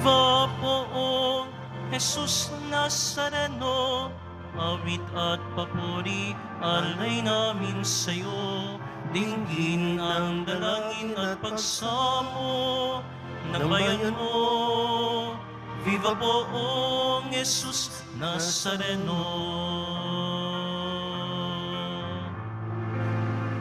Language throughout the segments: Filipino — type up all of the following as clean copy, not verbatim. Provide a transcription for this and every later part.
Viva poong Jesus Nazareno, awit at papuri, alay namin sa'yo. Dinggin ang dalangin at pagsamo ng bayan mo. Viva poong Jesus Nazareno.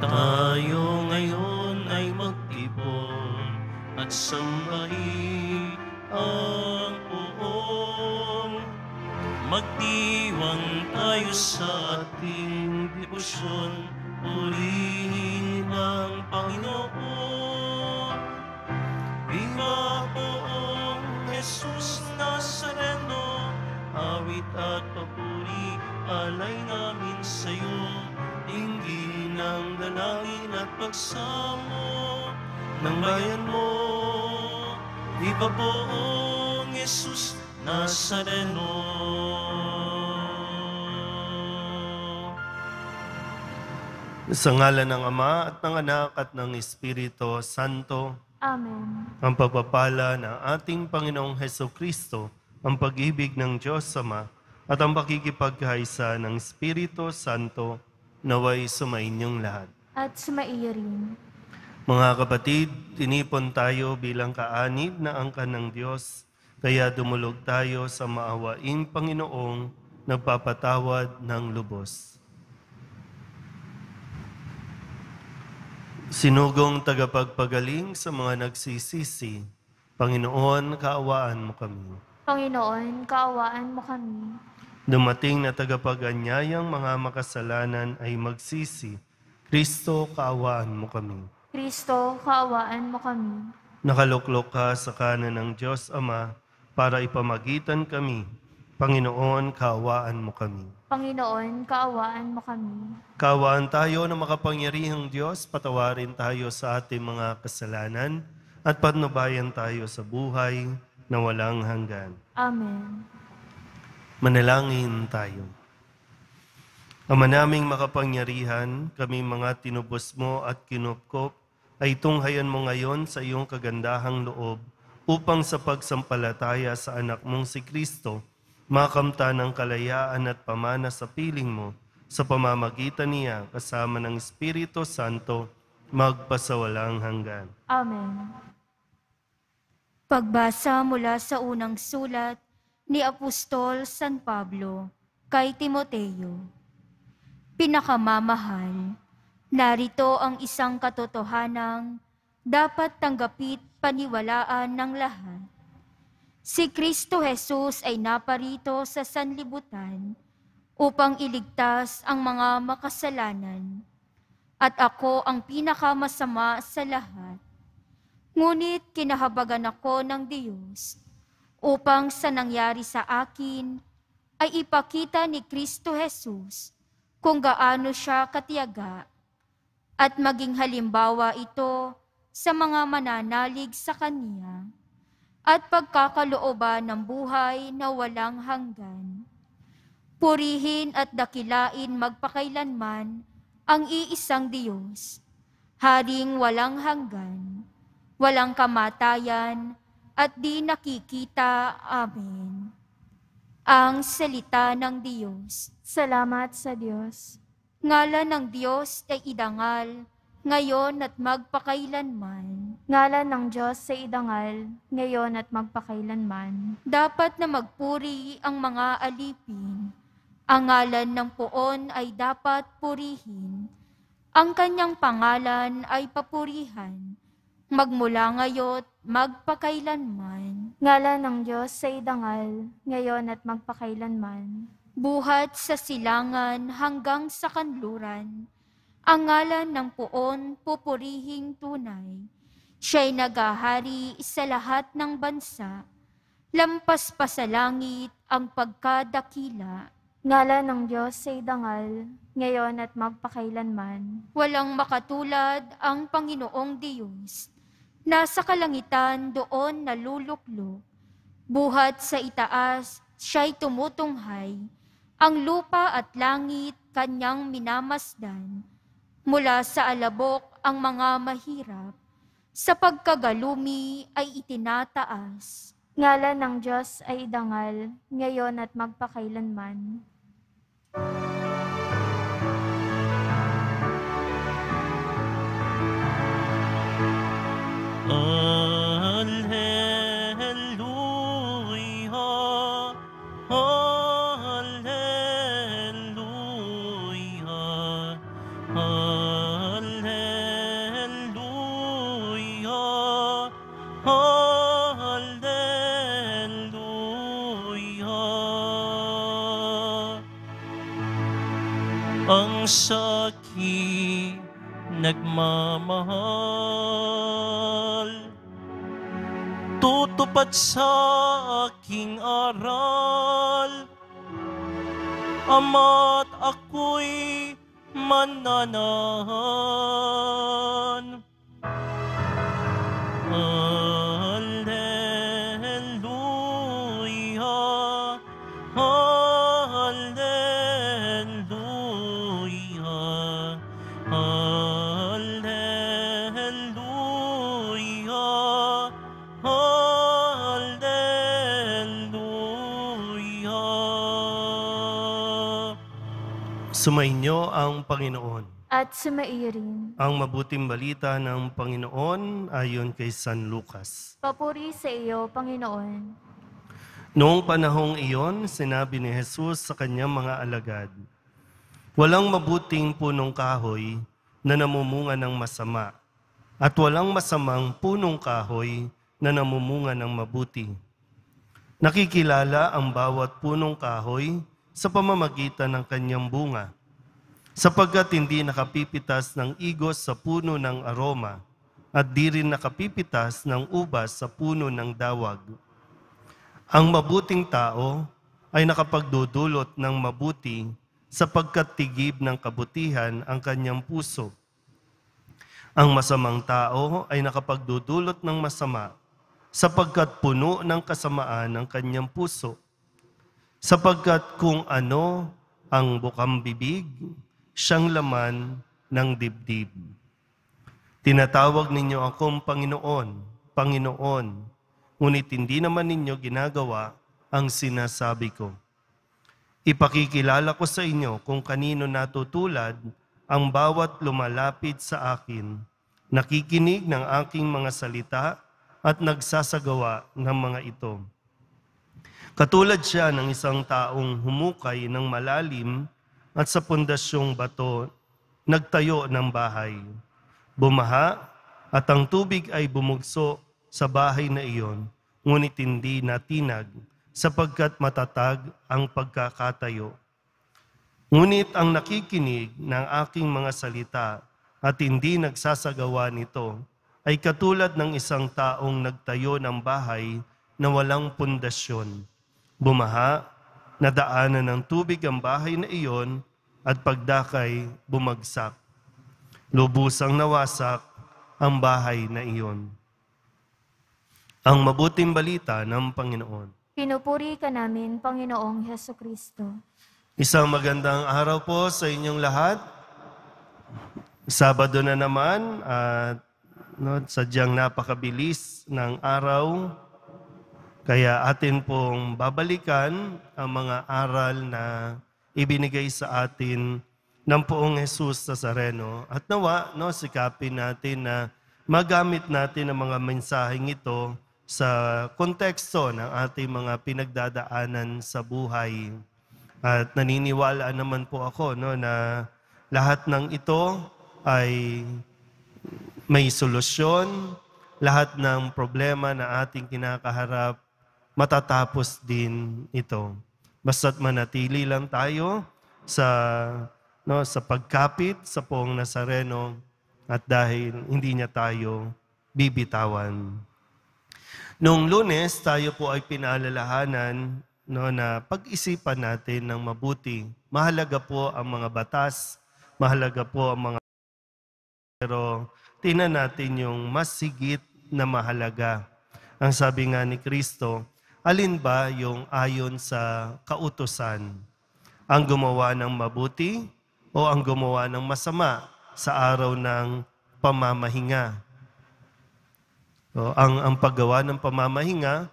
Tayo ngayon ay magtipon at sambahin ang poong. Magdiwang tayo sa ating debosyon, purihin ang Panginoon. Viva poong Jesus Nazareno, awit at papuri, alay namin sa'yo. Dinggin ang dalangin at pagsamo ng bayan mo. Viva poong Jesus Nazareno. Sa ngalan ng Ama at ng Anak at ng Espiritu Santo. Amen. Ang pagpapala ng ating Panginoong Hesukristo, ang pag-ibig ng Diyos Ama, at ang pakikipagkaisa ng Espiritu Santo, naway sumainyong lahat. At sumaiyo rin. Mga kapatid, tinipon tayo bilang kaanib na angkan ng Diyos, kaya dumulog tayo sa maawaing Panginoong nagpapatawad ng lubos. Sinugong tagapagpagaling sa mga nagsisisi, Panginoon, kaawaan mo kami. Panginoon, kaawaan mo kami. Dumating na tagapag-anyayang mga makasalanan ay magsisi, Kristo, kaawaan mo kami. Kristo, kaawaan mo kami. Nakaluklok ka sa kanan ng Diyos Ama para ipamagitan kami. Panginoon, kaawaan mo kami. Panginoon, kaawaan mo kami. Kaawaan tayo na makapangyarihang Diyos, patawarin tayo sa ating mga kasalanan at patnubayan tayo sa buhay na walang hanggan. Amen. Manalangin tayo. Ama naming makapangyarihan, kami mga tinubos mo at kinupkop, ay tunghayan mo ngayon sa iyong kagandahang loob upang sa pagsampalataya sa anak mong si Kristo, makamta ng kalayaan at pamana sa piling mo, sa pamamagitan niya kasama ng Espiritu Santo, magpasawalang hanggan. Amen. Pagbasa mula sa unang sulat ni Apostol San Pablo kay Timoteo. Pinakamamahal, narito ang isang katotohanang dapat tanggapit paniwalaan ng lahat. Si Kristo Jesus ay naparito sa sanlibutan upang iligtas ang mga makasalanan, at ako ang pinakamasama sa lahat. Ngunit kinahabagan ako ng Diyos upang sa nangyari sa akin ay ipakita ni Kristo Jesus kung gaano siya katiyaga at maging halimbawa ito sa mga mananalig sa Kanya at pagkakalooban ng buhay na walang hanggan. Purihin at dakilain magpakailanman ang iisang Diyos, Haring walang hanggan, walang kamatayan, at di nakikita. Amen. Ang salita ng Diyos. Salamat sa Diyos. Ngalan ng Diyos ay idangal, ngayon at magpakailanman. Ngalan ng Diyos ay idangal, ngayon at magpakailanman. Dapat na magpuri ang mga alipin. Ang ngalan ng poon ay dapat purihin. Ang kanyang pangalan ay papurihan. Magmula ngayon, magpakailanman. Ngalan ng Diyos ay dangal, ngayon at magpakailanman. Buhat sa silangan hanggang sa kanluran. Ang ngalan ng poon pupurihing tunay. Siya'y nagahari sa lahat ng bansa. Lampas pa sa langit ang pagkadakila. Ngalan ng Diyos ay dangal, ngayon at magpakailanman. Walang makatulad ang Panginoong Diyos. Nasa kalangitan doon naluluklok. Buhat sa itaas, siya'y tumutunghay. Ang lupa at langit kanyang minamasdan. Mula sa alabok ang mga mahirap. Sa pagkagalumi ay itinataas. Ngalan ng Diyos ay idangal, ngayon at magpakailanman. Alleluia, Alleluia, Alleluia, Alleluia. Ang saki nagmamahal, tutupad sa aking aral, Ama't ako'y mananahan. Alleluia, Alleluia, Alleluia, Alleluia. Sumainyo ang Panginoon. At sumairin. Ang mabuting balita ng Panginoon ayon kay San Lucas. Papuri sa iyo, Panginoon. Noong panahong iyon, sinabi ni Jesus sa kanyang mga alagad, walang mabuting punong kahoy na namumunga ng masama, at walang masamang punong kahoy na namumunga ng mabuti. Nakikilala ang bawat punong kahoy sa pamamagitan ng kanyang bunga, sapagkat hindi nakapipitas ng igos sa puno ng aroma, at di rin nakapipitas ng ubas sa puno ng dawag. Ang mabuting tao ay nakapagdudulot ng mabuti sapagkat tigib ng kabutihan ang kanyang puso. Ang masamang tao ay nakapagdudulot ng masama sapagkat puno ng kasamaan ang kanyang puso. Sapagkat kung ano ang bukang bibig, siyang laman ng dibdib. Tinatawag ninyo akong Panginoon, Panginoon, ngunit hindi naman ninyo ginagawa ang sinasabi ko. Ipakikilala ko sa inyo kung kanino natutulad ang bawat lumalapit sa akin, nakikinig ng aking mga salita at nagsasagawa ng mga ito. Katulad siya ng isang taong humukay ng malalim at sa pundasyong bato nagtayo ng bahay. Bumaha at ang tubig ay bumugso sa bahay na iyon, ngunit hindi natinag sapagkat matatag ang pagkakatayo. Ngunit ang nakikinig ng aking mga salita at hindi nagsasagawa nito ay katulad ng isang taong nagtayo ng bahay na walang pundasyon. Bumaha, nadaanan ng tubig ang bahay na iyon at pagdakay bumagsak. Lubusang nawasak ang bahay na iyon. Ang mabuting balita ng Panginoon. Pinupuri ka namin, Panginoong Hesukristo. Isang magandang araw po sa inyong lahat. Sabado na naman at sadyang napakabilis ng araw. Kaya atin pong babalikan ang mga aral na ibinigay sa atin ng Poong Jesus Nazareno. At nawa, sikapin natin na magamit natin ang mga mensaheng ito sa konteksto ng ating mga pinagdadaanan sa buhay. At naniniwala naman po ako na lahat ng ito ay may solusyon, lahat ng problema na ating kinakaharap, matatapos din ito. Basta't manatili lang tayo sa pagkapit sa Poong Nazareno at dahil hindi niya tayo bibitawan. Noong Lunes, tayo po ay pinaalalahanan na pag-isipan natin ng mabuti. Mahalaga po ang mga batas, mahalaga po ang mga pero tingnan natin yung mas higit na mahalaga. Ang sabi nga ni Kristo, alin ba yung ayon sa kautusan? Ang gumawa ng mabuti o ang gumawa ng masama sa araw ng pamamahinga? So, ang paggawa ng pamamahinga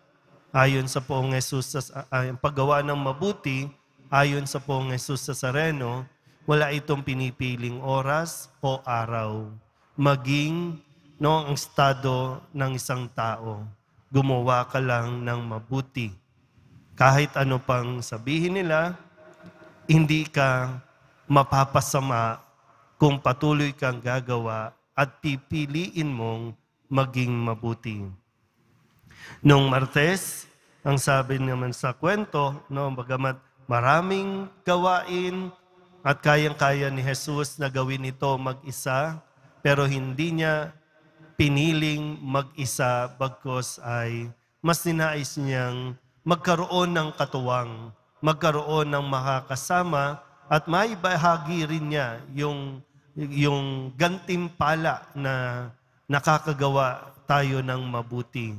ayon sa Poong Jesus, ang paggawa ng mabuti, ayon sa Poong Jesus Nazareno, wala itong pinipiling oras o araw. Maging ang estado ng isang tao, gumawa ka lang ng mabuti. Kahit ano pang sabihin nila, hindi ka mapapasama kung patuloy kang gagawa at pipiliin mong maging mabuti. Noong Martes, ang sabi naman sa kwento, bagamat maraming gawain at kayang-kaya ni Jesus na gawin ito mag-isa, pero hindi niya piniling mag-isa bagkus ay mas ninais niyang magkaroon ng katuwang, magkaroon ng makakasama at maibahagi rin niya yung gantimpala na nakakagawa tayo ng mabuti.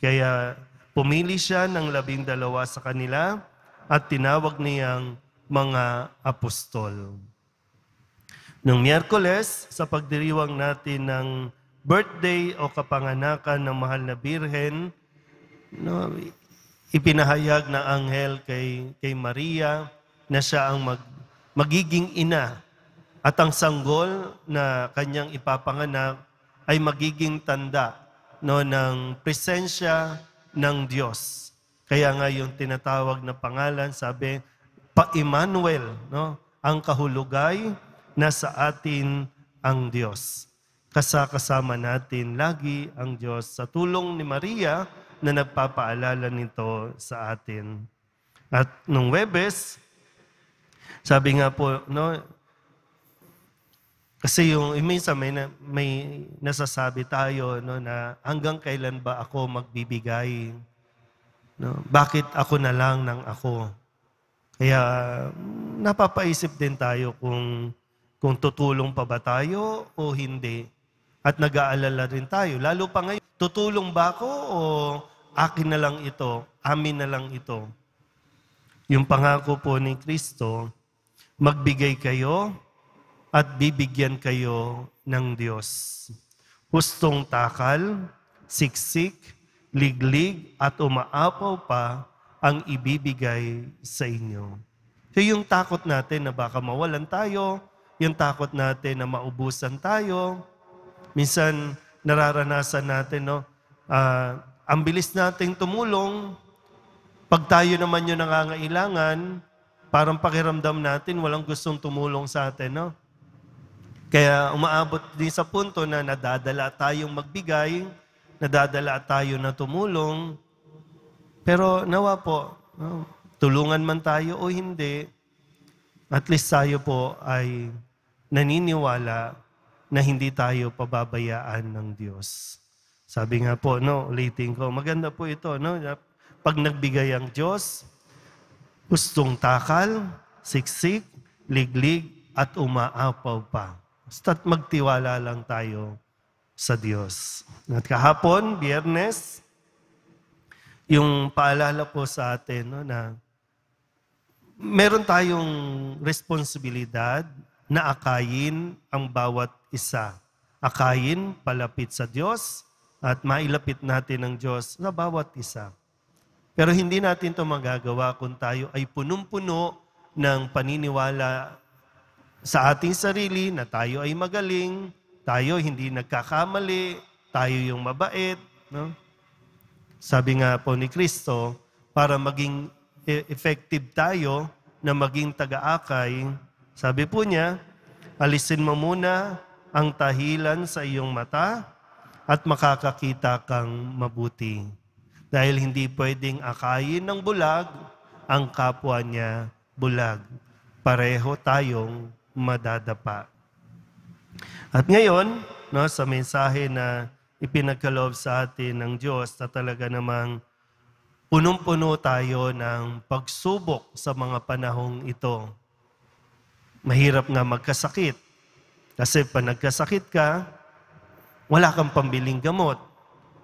Kaya pumili siya ng 12 sa kanila at tinawag niyang mga apostol. Noong Miyerkules, sa pagdiriwang natin ng birthday o kapanganakan ng mahal na Birhen, ipinahayag ng anghel kay Maria na siya ang magiging ina at ang sanggol na kanyang ipapanganak ay magiging tanda ng presensya ng Diyos. Kaya nga yung tinatawag na pangalan, sabi, Pa-Emmanuel, ang kahulugay na sa atin ang Diyos. Kasama natin lagi ang Diyos sa tulong ni Maria na nagpapaalala nito sa atin. At nung Huwebes, sabi nga po, kasi minsan may nasasabi tayo na hanggang kailan ba ako magbibigay? Bakit ako na lang ng ako? Kaya napapaisip din tayo kung tutulong pa ba tayo o hindi. At nag-aalala rin tayo. Lalo pa ngayon, tutulong ba ako o akin na lang ito, amin na lang ito? Yung pangako po ni Kristo, magbigay kayo at bibigyan kayo ng Diyos. Hustong takal, siksik, liglig at umaapaw pa ang ibibigay sa inyo. So yung takot natin na baka mawalan tayo, yung takot natin na maubusan tayo, minsan nararanasan natin, ang bilis nating tumulong, pag tayo naman yung nangangailangan, parang pakiramdam natin walang gustong tumulong sa atin, Kaya umaabot din sa punto na nadadala tayong magbigay, nadadala tayo na tumulong, pero nawa po, tulungan man tayo o hindi, at least tayo po ay naniniwala na hindi tayo pababayaan ng Diyos. Sabi nga po, ulitin ko, maganda po ito, pag nagbigay ang Diyos, hustong takal, siksik, liglig, at umaapaw pa. Basta't magtiwala lang tayo sa Diyos. At kahapon, Biyernes, yung paalala po sa atin na meron tayong responsibilidad na akayin ang bawat isa. Akayin palapit sa Diyos at mailapit natin ang Diyos sa bawat isa. Pero hindi natin ito magagawa kung tayo ay punong-puno ng paniniwala sa ating sarili na tayo ay magaling, tayo hindi nagkakamali, tayo yung mabait. Sabi nga po ni Kristo, para maging effective tayo na maging taga-akay, sabi po niya, alisin mo muna ang tahilan sa iyong mata at makakakita kang mabuti. Dahil hindi pwedeng akayin ng bulag ang kapwa niya bulag. Pareho tayong madadapa. At ngayon, sa mensahe na ipinagkaloob sa atin ng Diyos na talaga namang punong-puno tayo ng pagsubok sa mga panahong ito. Mahirap nga magkasakit. Kasi pag nagkasakit ka, wala kang pambiling gamot.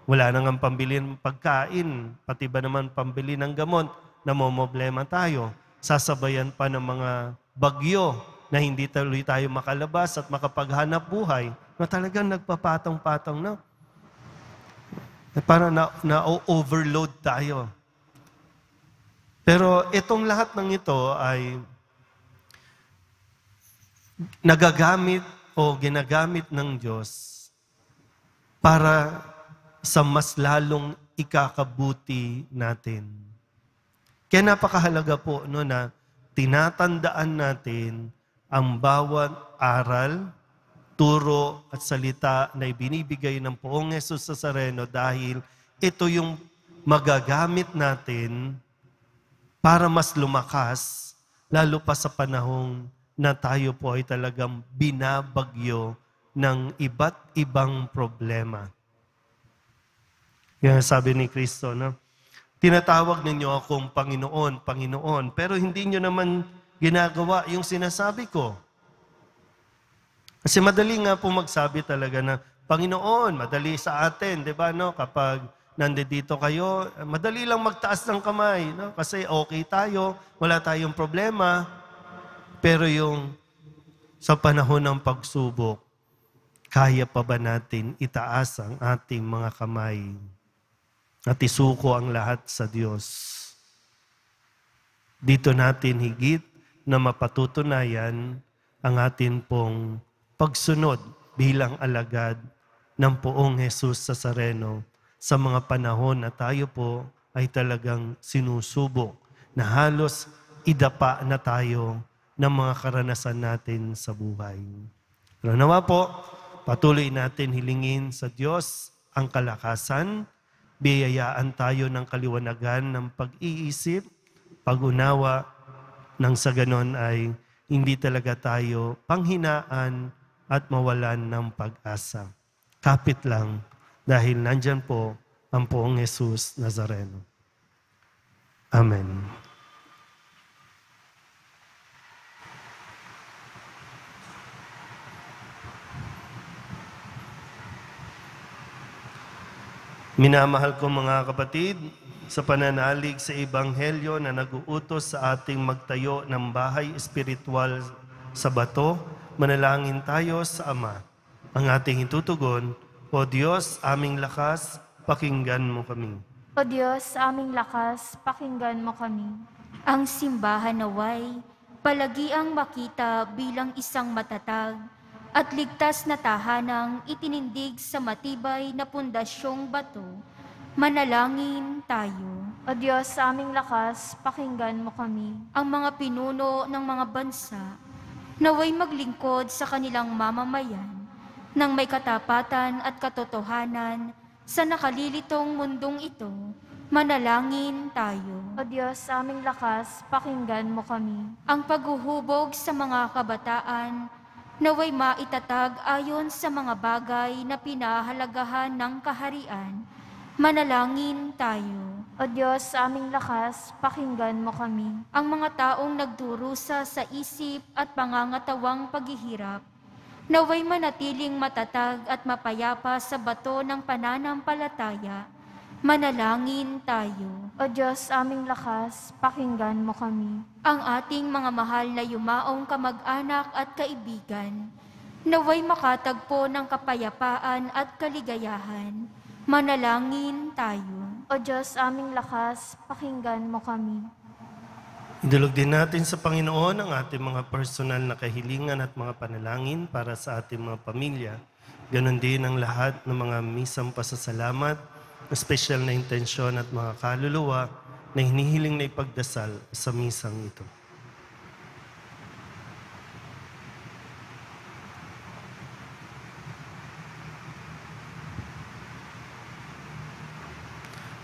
Wala nang pambiling pagkain. Pati ba naman pambili ng gamot, namomblema tayo. Sasabayan pa ng mga bagyo na hindi tuloy tayo makalabas at makapaghanap buhay na talagang nagpapatong-patong na. Parang na-overload tayo. Pero itong lahat ng ito ay nagagamit o ginagamit ng Diyos para sa mas lalong ikakabuti natin. Kaya napakahalaga po na tinatandaan natin ang bawat aral, turo at salita na ibinibigay ng Poong Jesus Nazareno dahil ito yung magagamit natin para mas lumakas, lalo pa sa panahong na tayo po ay talagang binabagyo ng iba't ibang problema. Yan sabi ni Kristo, no? Tinatawag ninyo akong Panginoon, Panginoon, pero hindi nyo naman ginagawa yung sinasabi ko. Kasi madali nga po magsabi talaga na, Panginoon, madali sa atin, di ba, no? Kapag nandito kayo, madali lang magtaas ng kamay, no? Kasi okay tayo, wala tayong problema. Pero yung sa panahon ng pagsubok, kaya pa ba natin itaas ang ating mga kamay at isuko ang lahat sa Diyos? Dito natin higit na mapatutunayan ang atin pong pagsunod bilang alagad ng Poong Jesus Nazareno sa mga panahon na tayo po ay talagang sinusubok na halos idapa na tayo ng mga karanasan natin sa buhay. Pero nawa po, patuloy natin hilingin sa Diyos ang kalakasan, biyayaan tayo ng kaliwanagan ng pag-iisip, pag-unawa, nang sa ganon ay hindi talaga tayo panghinaan at mawalan ng pag-asa. Kapit lang dahil nandyan po ang Poong Jesus Nazareno. Amen. Minamahal ko mga kapatid, sa pananalig sa Ebanghelyo na nag-uutos sa ating magtayo ng bahay espiritual sa bato, manalangin tayo sa Ama. Ang ating itutugon, O Diyos, aming lakas, pakinggan mo kami. O Diyos, aming lakas, pakinggan mo kami. Ang simbahan naway, palagiang makita bilang isang matatag at ligtas na tahanang itinindig sa matibay na pundasyong bato. Manalangin tayo. O Diyos, aming lakas, pakinggan mo kami. Ang mga pinuno ng mga bansa, naway maglingkod sa kanilang mamamayan, nang may katapatan at katotohanan sa nakalilitong mundong ito. Manalangin tayo. O Diyos, aming lakas, pakinggan mo kami. Ang paghuhubog sa mga kabataan, naway maitatag ayon sa mga bagay na pinahalagahan ng kaharian. Manalangin tayo. O Diyos, aming lakas, pakinggan mo kami. Ang mga taong nagdurusa sa isip at pangangatawang paghihirap, naway manatiling matatag at mapayapa sa bato ng pananampalataya. Manalangin tayo. O Diyos, aming lakas, pakinggan mo kami. Ang ating mga mahal na yumaong kamag-anak at kaibigan, naway makatagpo ng kapayapaan at kaligayahan. Manalangin tayo. O Diyos, aming lakas, pakinggan mo kami. Idulog din natin sa Panginoon ang ating mga personal na kahilingan at mga panalangin para sa ating mga pamilya. Ganon din ang lahat ng mga misang pasasalamat, special na intensyon at mga kaluluwa na hinihiling na ipagdasal sa misang ito.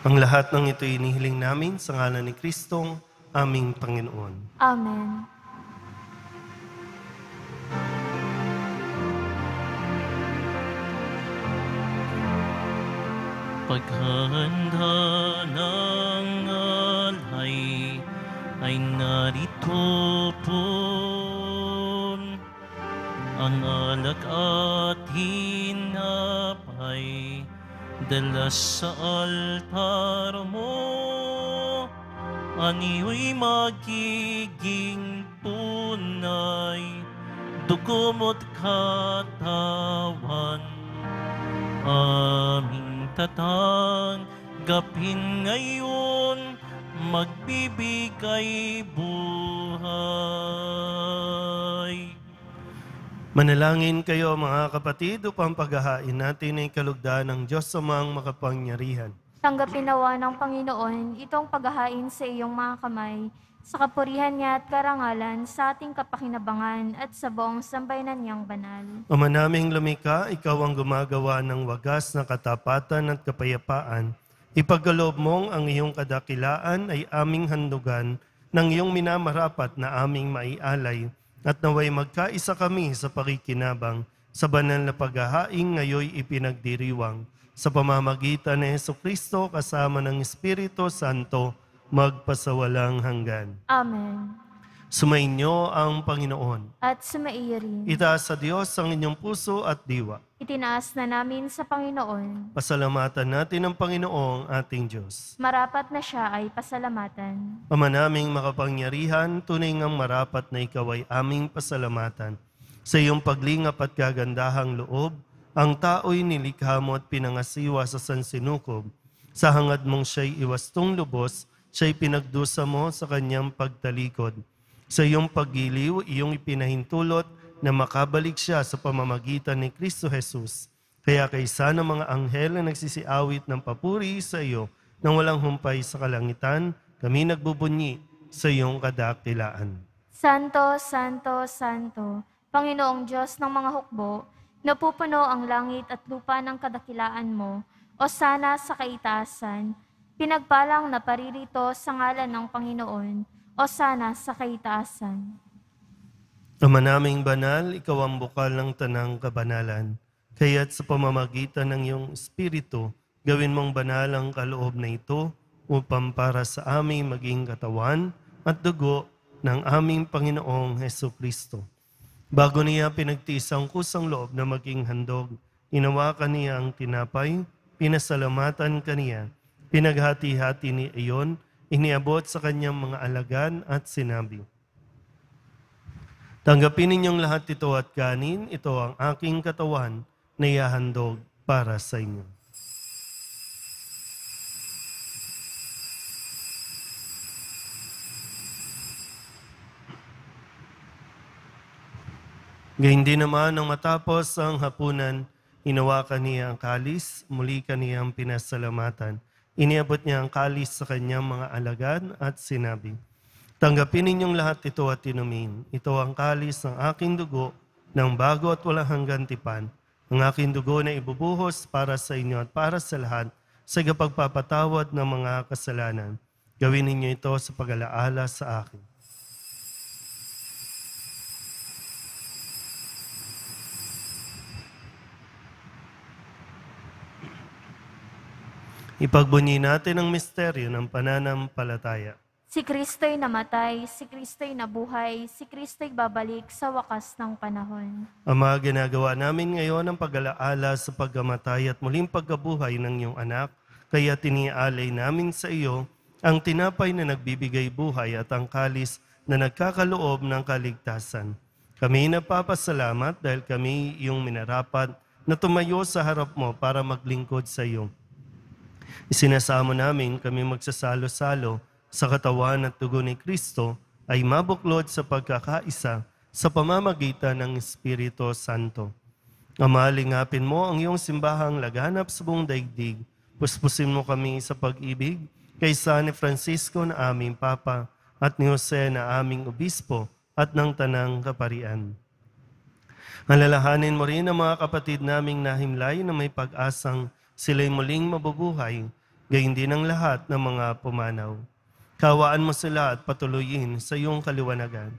Ang lahat ng ito inihiling namin sa ngalan ni Kristong aming Panginoon. Amen. Paghahanda ng alay ay narito po. Ang alak at hinapay dala sa altar mo. Aniyo'y magiging tunay, dugo mo't katawan. Aming tatanggapin ngayon, magbibigay buhay. Manalangin kayo mga kapatid upang paghahain natin ay kalugdan ng Diyos Amang makapangyarihan. Tanggapin nawa ng Panginoon itong paghahain sa iyong mga kamay, sa kapurihan niya at karangalan, sa ating kapakinabangan at sa buong sambayanan niyang banal. Ama naming lumikha, ikaw ang gumagawa ng wagas na katapatan at kapayapaan. Ipagkaloob mong ang iyong kadakilaan ay aming handugan ng iyong minamarapat na aming maialay, at naway magkaisa kami sa pakikinabang sa banal na paghahain ngayoy ipinagdiriwang sa pamamagitan ni Jesucristo kasama ng Espiritu Santo magpasawalang hanggan. Amen. Sumainyo ang Panginoon. At sumaiyo rin. Itaas sa Diyos ang inyong puso at diwa. Itinaas na namin sa Panginoon. Pasalamatan natin ang Panginoong ating Diyos. Marapat na siya ay pasalamatan. Ama naming makapangyarihan, tunay ngang marapat na ikaw ay aming pasalamatan. Sa iyong paglingap at kagandahang loob, ang tao'y nilikha mo at pinangasiwa sa sansinukob. Sa hangad mong siya'y iwastong lubos, siya'y pinagdusa mo sa kanyang pagtalikod. Sa iyong paggiliw, iyong ipinahintulot na makabalik siya sa pamamagitan ni Kristo Jesus. Kaya kaysa ng mga anghel na nagsisiawit ng papuri sa iyo nang walang humpay sa kalangitan, kami nagbubunyi sa iyong kadakilaan. Santo, Santo, Santo, Panginoong Diyos ng mga hukbo, napupuno ang langit at lupa ng kadakilaan mo, o sana sa kaitaasan, pinagpalang na paririto sa ngalan ng Panginoon, o sana sa kaitaasan. Ama naming banal, ikaw ang bukal ng tanang kabanalan. Kaya't sa pamamagitan ng iyong Espiritu, gawin mong banal ang kaloob na ito upang para sa aming maging katawan at dugo ng aming Panginoong Hesukristo. Bago niya pinagtiis ang kusang loob na maging handog, inawakan niya ang tinapay, pinasalamatan kaniya, pinaghati-hati ni iyon, iniabot sa kanyang mga alagad at sinabi, tanggapin ninyong lahat ito at kanin, ito ang aking katawan na ihahandog para sa inyo. Gayun din naman nang matapos ang hapunan, hinawakan niya ang kalis, muli kaniyang pinasalamatan. Iniabot niya ang kalis sa kanyang mga alagad at sinabi, tanggapin ninyong lahat ito at inumin. Ito ang kalis ng aking dugo ng bago at walang hanggan tipan. Ang aking dugo na ibubuhos para sa inyo at para sa lahat sa pagpapatawad ng mga kasalanan. Gawin ninyo ito sa pag-alaala sa akin. Ipagbunyi natin ang misteryo ng pananampalataya. Si Kristo'y namatay, si Kristo'y nabuhay, si Kristo'y babalik sa wakas ng panahon. Ama, ginagawa namin ngayon ang pag-alaala sa pagkamatay at muling pagkabuhay ng iyong anak, kaya tinialay namin sa iyo ang tinapay na nagbibigay buhay at ang kalis na nagkakaloob ng kaligtasan. Kami nagpapasalamat dahil kami iyong minarapat na tumayo sa harap mo para maglingkod sa iyo. Isinasamo namin kami magsasalo-salo sa katawan at dugo ni Kristo ay mabuklod sa pagkakaisa sa pamamagitan ng Espiritu Santo. Ama, lingapin mo ang iyong simbahang laganap sa buong daigdig. Puspusin mo kami sa pag-ibig kaysa ni Francisco na aming Papa at ni Jose na aming Obispo at ng Tanang Kaparian. Alalahanin mo rin ang mga kapatid naming nahimlay na may pag-asang sila'y muling mabubuhay, gayon din ang lahat ng mga pumanaw. Kawaan mo sila at patuloyin sa iyong kaliwanagan.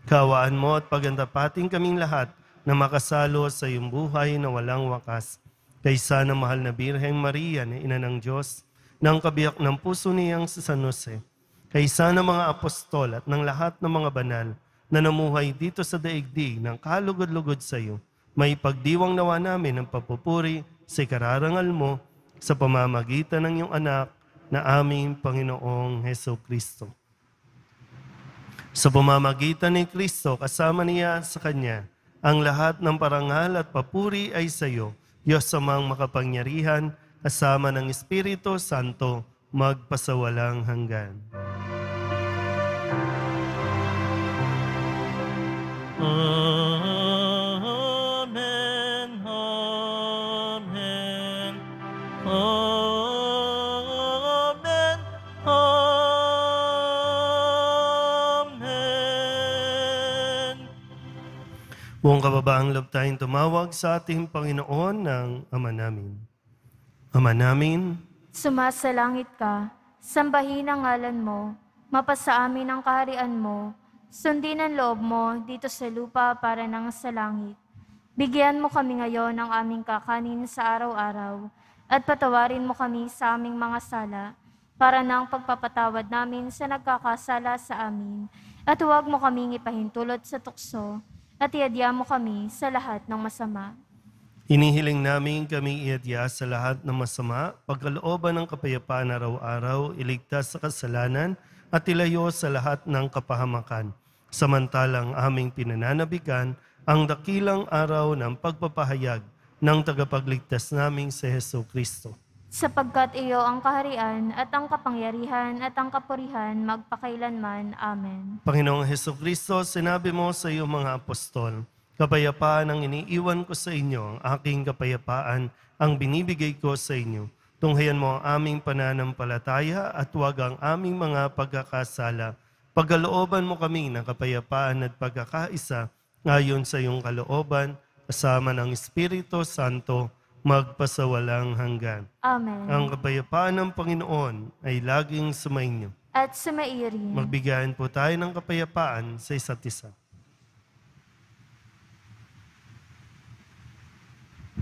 Kawaan mo at pagandapating kaming lahat na makasalo sa iyong buhay na walang wakas. Kaysa ng mahal na Birheng Maria na Ina ng Diyos, ng kabiyak ng puso niyang si San Jose, kaysa ng mga apostol at ng lahat ng mga banal na namuhay dito sa daigdig ng kalugod-lugod sa iyo, may pagdiwang nawa namin ang papupuri sa ikararangal mo sa pamamagitan ng iyong anak na aming Panginoong Hesukristo. Sa pamamagitan ni Kristo, kasama niya sa Kanya, ang lahat ng parangal at papuri ay sa iyo, Diyos Amang makapangyarihan, kasama ng Espiritu Santo, magpasawalang hanggan. Amen, amen, amen, amen. Buong kababaang loob tayong tumawag sa ating Panginoon ng Ama namin. Ama namin, Sumasalangit ka, sambahin ang ngalan mo, mapasa amin ang kaharian mo, sundin ang loob mo dito sa lupa para nang sa langit. Bigyan mo kami ngayon ng aming kakanin sa araw-araw, at patawarin mo kami sa aming mga sala, para nang pagpapatawad namin sa nagkakasala sa amin, at huwag mo kaming ipahintulot sa tukso, at iadya mo kami sa lahat ng masama. hinihiling namin kami iadya sa lahat ng masama, pagkalooban ng kapayapaan araw-araw, iligtas sa kasalanan, at ilayo sa lahat ng kapahamakan. Samantalang aming pinananabigan ang dakilang araw ng pagpapahayag ng tagapagligtas naming si Hesus Kristo. Sapagkat iyo ang kaharian at ang kapangyarihan at ang kapurihan magpakailanman. Amen. Panginoong Hesus Kristo, sinabi mo sa iyong mga apostol, kapayapaan ang iniiwan ko sa inyo, ang aking kapayapaan ang binibigay ko sa inyo. Tunghayan mo ang aming pananampalataya at huwag ang aming mga pagkakasala. Pagkalooban mo kami ng kapayapaan at pagkakaisa ngayon sa iyong kalooban, kasama ng Espiritu Santo, magpasawalang hanggan. Amen. Ang kapayapaan ng Panginoon ay laging sumainyo. At sumairin. Magbigayan po tayo ng kapayapaan sa isa't isa.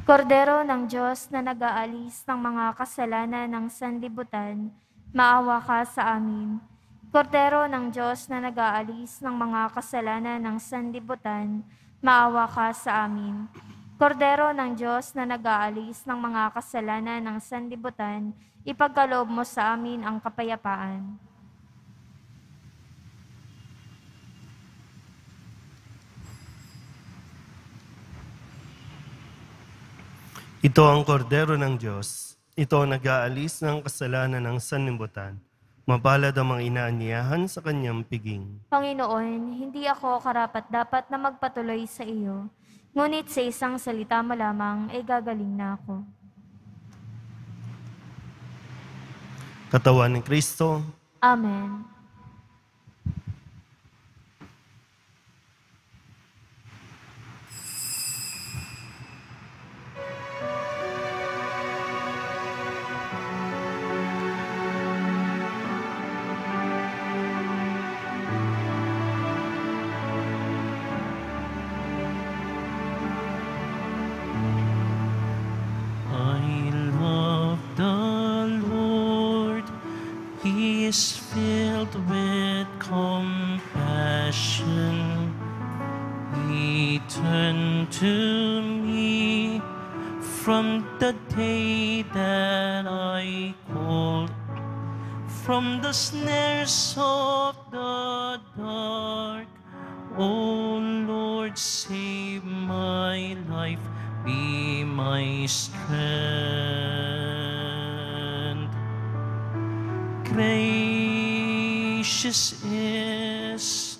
Kordero ng Diyos na nag-aalis ng mga kasalanan ng sanlibutan, maawa ka sa amin. Kordero ng Diyos na nag-aalis ng mga kasalanan ng sanlibutan, maawa ka sa amin. Kordero ng Diyos na nag-aalis ng mga kasalanan ng sanlibutan, ipagkaloob mo sa amin ang kapayapaan. Ito ang kordero ng Diyos. Ito ang nag-aalis ng kasalanan ng sanlibutan. Mapalad ang mga inaanyayahan sa kanyang piging. Panginoon, hindi ako karapat-dapat na magpatuloy sa iyo, ngunit sa isang salita mo lamang ay gagaling na ako. Katawan ni Kristo, Amen. I love the Lord. He is filled with compassion. He turned to me from the day that I called, from the snares of the dark. O Lord, save my life, be my strength. Gracious is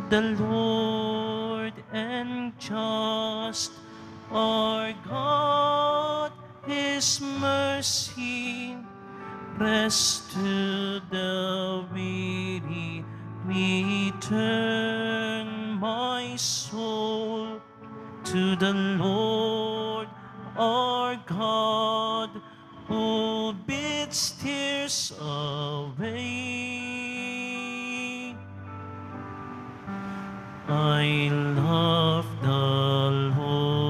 the Lord and just our God, His mercy rest to the weary. Return my soul to the Lord our God, who bids tears away. I love the Lord.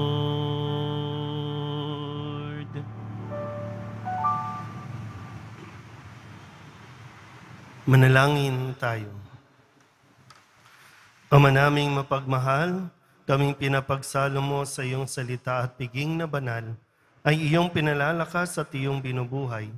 manalangin tayo. Ama naming mapagmahal, kaming pinapagsalo mo sa iyong salita at piging na banal, ay iyong pinalalakas at iyong binubuhay.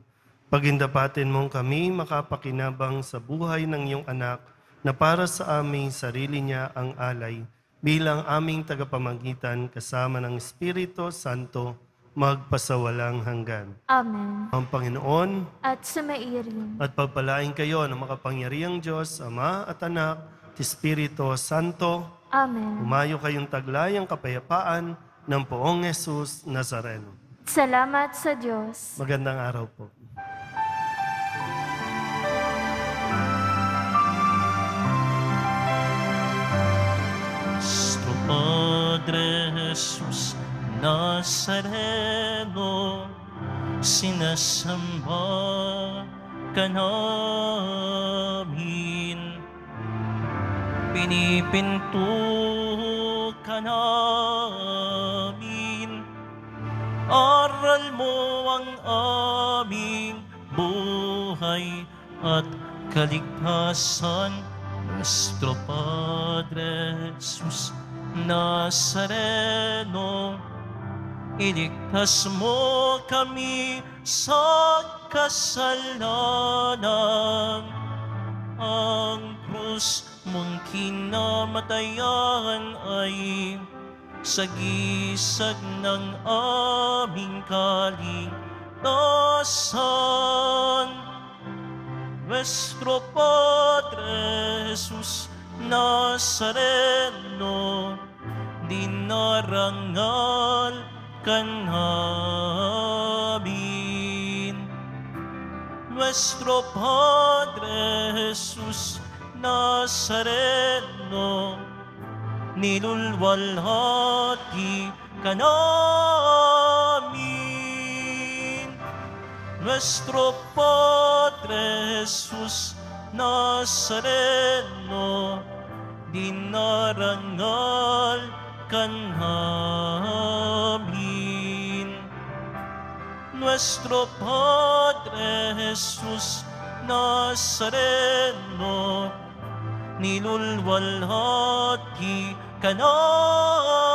Pagindapatin mong kami makapakinabang sa buhay ng iyong anak na para sa aming sarili niya ang alay bilang aming tagapamagitan kasama ng Espiritu Santo magpasawalang hanggan. Amen. Ang Panginoon At sumairin. at pagpalain kayo ng makapangyarihang Diyos, Ama at Anak, at Espiritu Santo. Amen. Umayo kayong taglayang kapayapaan ng Poong Jesus Nazareno. Salamat sa Diyos. Magandang araw po. Nuestro Padre Jesús Nazareno, sinasamba ka namin. Pinipinto ka namin. Aral mo ang aming buhay at kaligtasan. Nuestro Padre Jesus Nazareno, iligtas mo kami sa kasalanan. Ang krus mong kinamatayan ay sagisag ng aming kaligtasan. Nuestro Padre Jesus Nazareno, dinarangal ka namin. Nuestro Padre Jesus Nazareno, nilulwalhati ka namin. Nuestro Padre Jesus Nazareno, dinarangal ka namin. Nuestro Padre Jesus Nazareno, nilulwalhati ka namin.